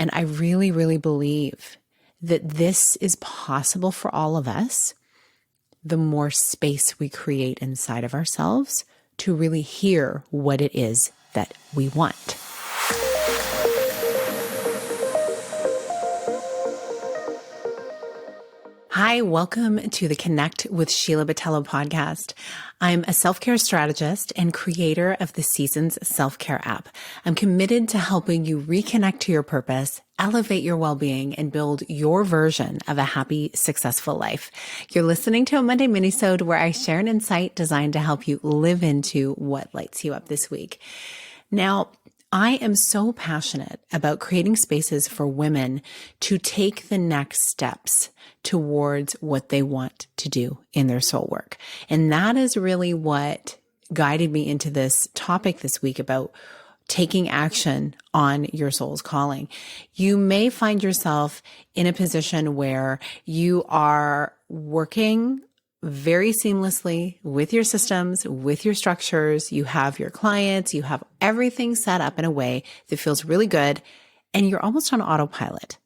And I really, really believe that this is possible for all of us the more space we create inside of ourselves to really hear what it is that we want. Hi, welcome to the Connect with Sheila podcast. I'm a self-care strategist and creator of the Seasons Self-Care app. I'm committed to helping you reconnect to your purpose, elevate your well-being, and build your version of a happy, successful life. You're listening to a Monday minisode where I share an insight designed to help you live into what lights you up this week. Now, I am so passionate about creating spaces for women to take the next steps towards what they want to do in their soul work. And that is really what guided me into this topic this week about taking action on your soul's calling. You may find yourself in a position where you are working very seamlessly with your systems, with your structures. You have your clients, you have everything set up in a way that feels really good, and you're almost on autopilot.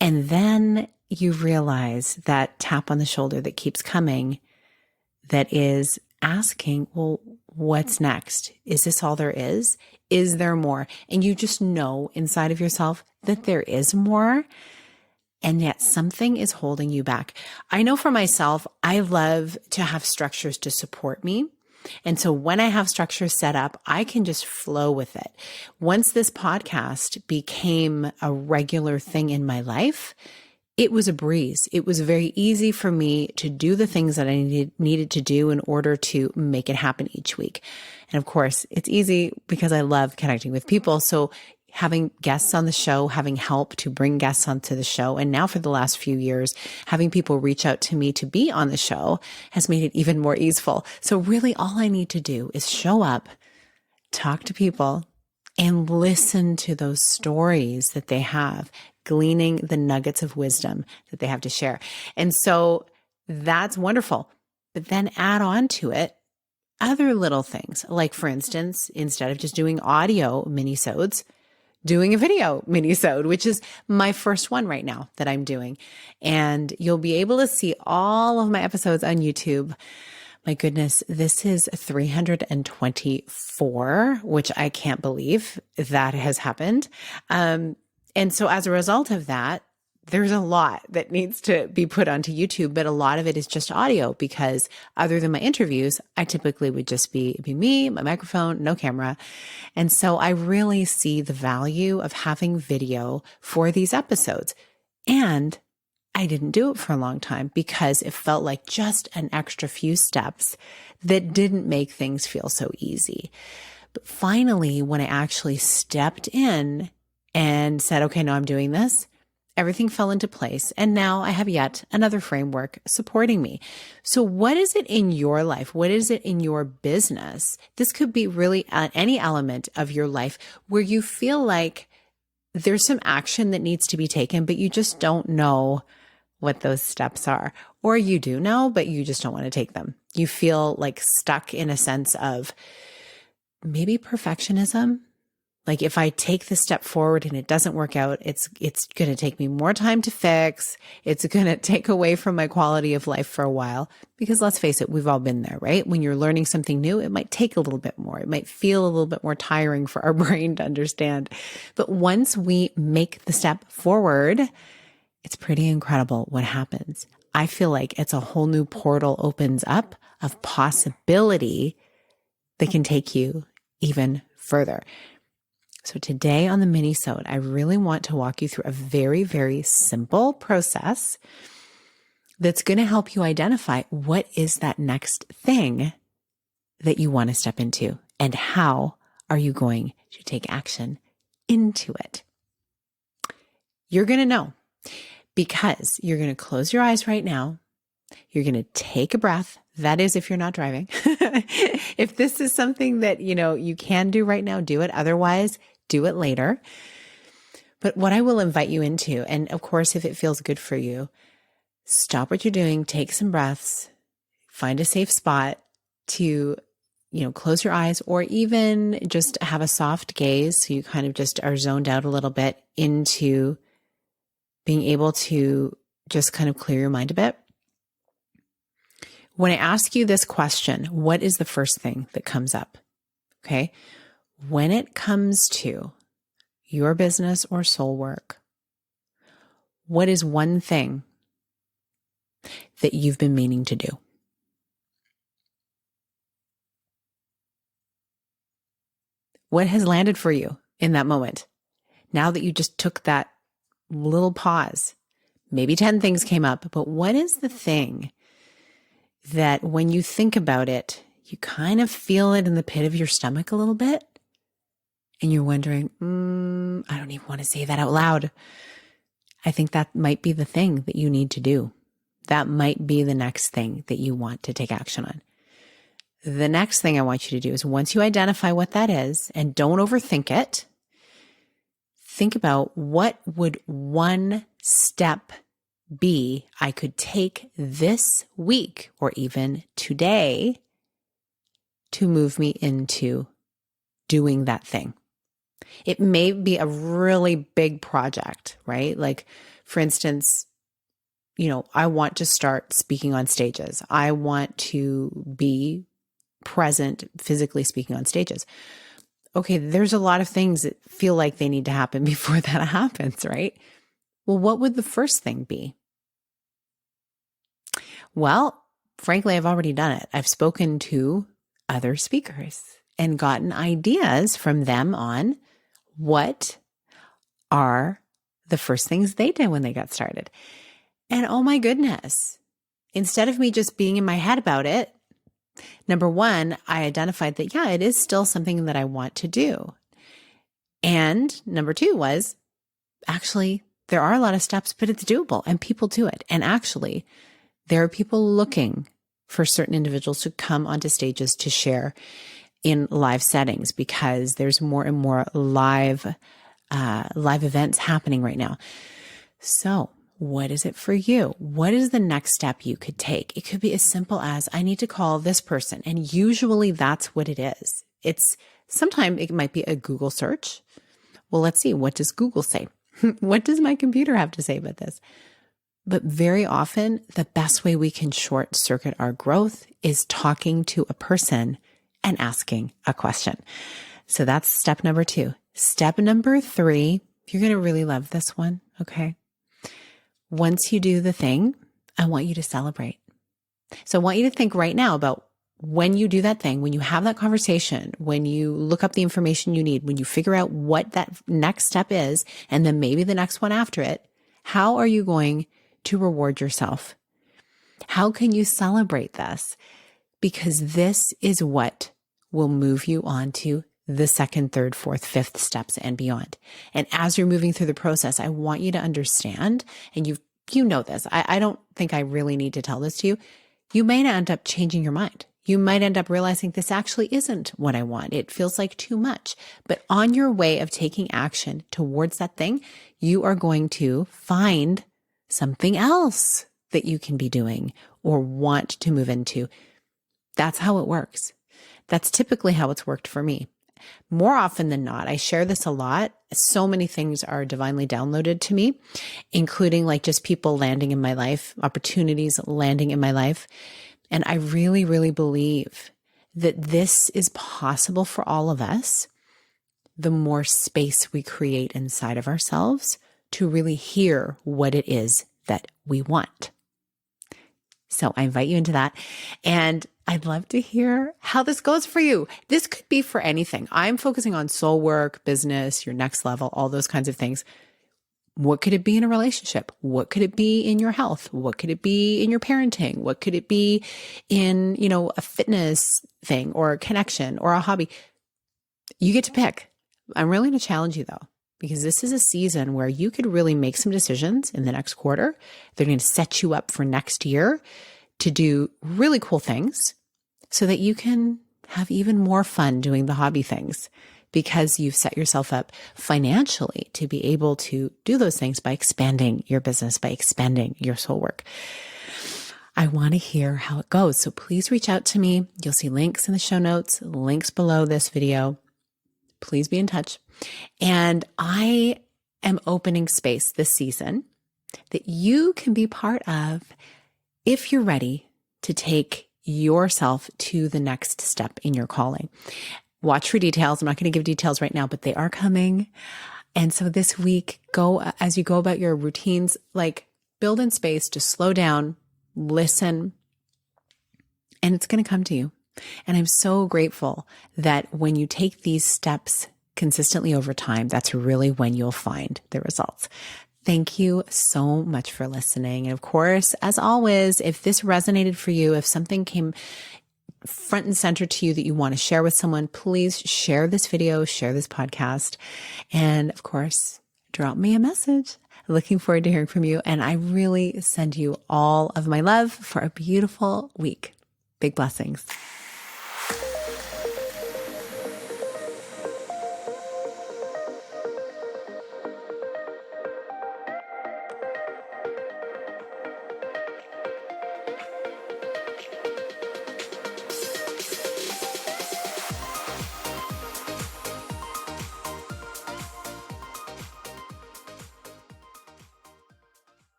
And then you realize that tap on the shoulder that keeps coming that is asking, well, what's next? Is this all there is? Is there more? And you just know inside of yourself that there is more. And yet something is holding you back. I know for myself, I love to have structures to support me. And so when I have structures set up, I can just flow with it. Once this podcast became a regular thing in my life, it was a breeze. It was very easy for me to do the things that I needed to do in order to make it happen each week. And of course, it's easy because I love connecting with people. So having guests on the show, having help to bring guests onto the show, and now for the last few years, having people reach out to me to be on the show has made it even more easeful. So really all I need to do is show up, talk to people, and listen to those stories that they have, gleaning the nuggets of wisdom that they have to share. And so that's wonderful. But then add on to it other little things. Like for instance, instead of just doing audio minisodes, doing a video minisode, which is my first one right now that I'm doing. And you'll be able to see all of my episodes on YouTube. My goodness, this is 324, which I can't believe that has happened. And so as a result of that, there's a lot that needs to be put onto YouTube, but a lot of it is just audio because other than my interviews, I typically would just be me, my microphone, no camera. And so I really see the value of having video for these episodes. And I didn't do it for a long time because it felt like just an extra few steps that didn't make things feel so easy. But finally, when I actually stepped in and said, okay, no, I'm doing this, everything fell into place. And now I have yet another framework supporting me. So what is it in your life? What is it in your business? This could be really any element of your life where you feel like there's some action that needs to be taken, but you just don't know what those steps are. Or you do know, but you just don't want to take them. You feel like stuck in a sense of maybe perfectionism. Like if I take this step forward and it doesn't work out, it's going to take me more time to fix. It's going to take away from my quality of life for a while because let's face it, we've all been there, right? When you're learning something new, it might take a little bit more. It might feel a little bit more tiring for our brain to understand. But once we make the step forward, it's pretty incredible what happens. I feel like it's a whole new portal opens up of possibility that can take you even further. So today on the minisode, I really want to walk you through a very, very simple process that's going to help you identify what is that next thing that you want to step into and how are you going to take action into it. You're going to know because you're going to close your eyes right now. You're going to take a breath. That is, if you're not driving. If this is something that, you can do right now, do it. Otherwise, do it later. But what I will invite you into, and of course, if it feels good for you, stop what you're doing, take some breaths, find a safe spot to close your eyes or even just have a soft gaze. So you kind of just are zoned out a little bit into being able to just kind of clear your mind a bit. When I ask you this question, what is the first thing that comes up? Okay. When it comes to your business or soul work, what is one thing that you've been meaning to do? What has landed for you in that moment? Now that you just took that little pause, maybe 10 things came up, but what is the thing that when you think about it, you kind of feel it in the pit of your stomach a little bit? And you're wondering, I don't even want to say that out loud. I think that might be the thing that you need to do. That might be the next thing that you want to take action on. The next thing I want you to do is once you identify what that is, and don't overthink it, think about what would one step be I could take this week or even today to move me into doing that thing. It may be a really big project, right? Like, for instance, I want to start speaking on stages. I want to be present, physically speaking on stages. Okay, there's a lot of things that feel like they need to happen before that happens, right? Well, what would the first thing be? Well, frankly, I've already done it. I've spoken to other speakers and gotten ideas from them on what are the first things they did when they got started. And oh my goodness, instead of me just being in my head about it, number one, I identified that, yeah, it is still something that I want to do. And number two was, actually, there are a lot of steps, but it's doable and people do it. And actually, there are people looking for certain individuals to come onto stages to share in live settings because there's more and more live events happening right now. So what is it for you? What is the next step you could take? It could be as simple as I need to call this person. And usually that's what it is. Sometimes it might be a Google search. Well, let's see. What does Google say? What does my computer have to say about this? But very often the best way we can short circuit our growth is talking to a person and asking a question. So that's step number 2. Step number 3, you're going to really love this one. Okay. Once you do the thing, I want you to celebrate. So I want you to think right now about when you do that thing, when you have that conversation, when you look up the information you need, when you figure out what that next step is, and then maybe the next one after it, how are you going to reward yourself? How can you celebrate this? Because this is what will move you on to the 2nd, 3rd, 4th, 5th steps and beyond. And as you're moving through the process, I want you to understand, and you know this, I don't think I really need to tell this to you. You may end up changing your mind. You might end up realizing this actually isn't what I want. It feels like too much. But on your way of taking action towards that thing, you are going to find something else that you can be doing or want to move into. That's how it works. That's typically how it's worked for me. More often than not, I share this a lot. So many things are divinely downloaded to me, including like just people landing in my life, opportunities landing in my life. And I really, really believe that this is possible for all of us. The more space we create inside of ourselves to really hear what it is that we want. So I invite you into that. And I'd love to hear how this goes for you. This could be for anything. I'm focusing on soul work, business, your next level, all those kinds of things. What could it be in a relationship? What could it be in your health? What could it be in your parenting? What could it be in, a fitness thing or a connection or a hobby? You get to pick. I'm really going to challenge you though, because this is a season where you could really make some decisions in the next quarter. They're going to set you up for next year to do really cool things so that you can have even more fun doing the hobby things, because you've set yourself up financially to be able to do those things by expanding your business, by expanding your soul work. I want to hear how it goes. So please reach out to me. You'll see links in the show notes, links below this video. Please be in touch. And I am opening space this season that you can be part of if you're ready to take yourself to the next step in your calling. Watch for details. I'm not going to give details right now, but they are coming. And so this week, as you go about your routines, like build in space to slow down, listen, and it's going to come to you. And I'm so grateful that when you take these steps consistently over time, that's really when you'll find the results. Thank you so much for listening. And of course, as always, if this resonated for you, if something came front and center to you that you want to share with someone, please share this video, share this podcast. And of course, drop me a message. Looking forward to hearing from you. And I really send you all of my love for a beautiful week. Big blessings.